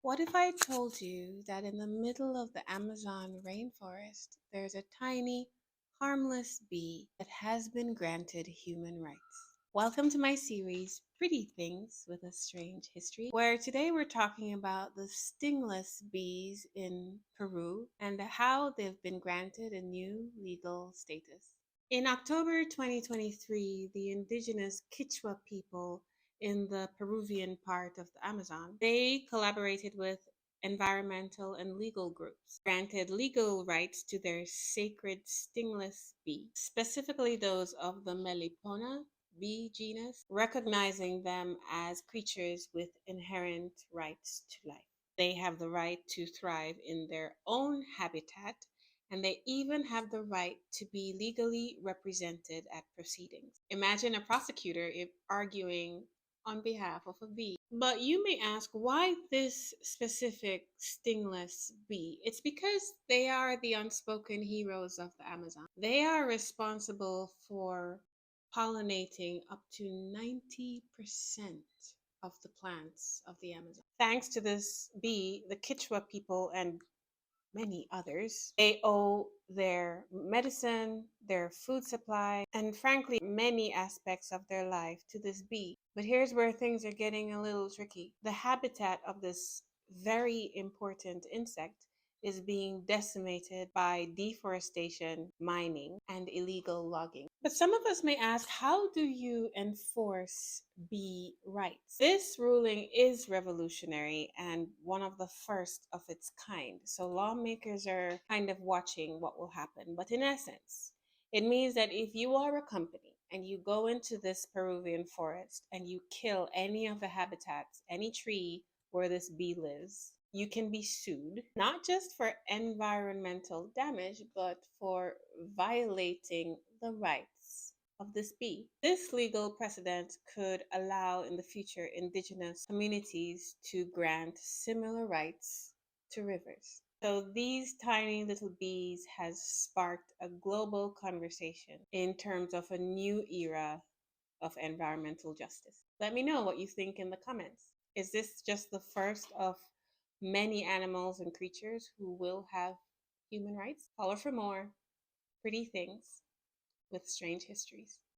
What if I told you that in the middle of the Amazon rainforest, there's a tiny, harmless bee that has been granted human rights? Welcome to my series, Pretty Things with a Strange History, where today we're talking about the stingless bees in Peru and how they've been granted a new legal status. In October 2023, the indigenous Quichua people in the Peruvian part of the Amazon, they collaborated with environmental and legal groups, granted legal rights to their sacred stingless bee, specifically those of the Melipona bee genus, recognizing them as creatures with inherent rights to life. They have the right to thrive in their own habitat, and they even have the right to be legally represented at proceedings. Imagine a prosecutor if arguing on behalf of a bee. But you may ask, why this specific stingless bee? It's because they are the unspoken heroes of the Amazon. They are responsible for pollinating up to 90% of the plants of the Amazon. Thanks to this bee, the Kichwa people and many others, they owe their medicine, their food supply, and frankly, many aspects of their life to this bee. But here's where things are getting a little tricky. The habitat of this very important insect is being decimated by deforestation, mining, and illegal logging. But some of us may ask, how do you enforce bee rights? This ruling is revolutionary and one of the first of its kind. So lawmakers are kind of watching what will happen. But in essence, it means that if you are a company and you go into this Peruvian forest and you kill any of the habitats, any tree where this bee lives, you can be sued, not just for environmental damage, but for violating the rights of this bee. This legal precedent could allow in the future indigenous communities to grant similar rights to rivers. So these tiny little bees has sparked a global conversation in terms of a new era of environmental justice. Let me know what you think in the comments. Is this just the first of many animals and creatures who will have human rights? Follow for more pretty things with strange histories.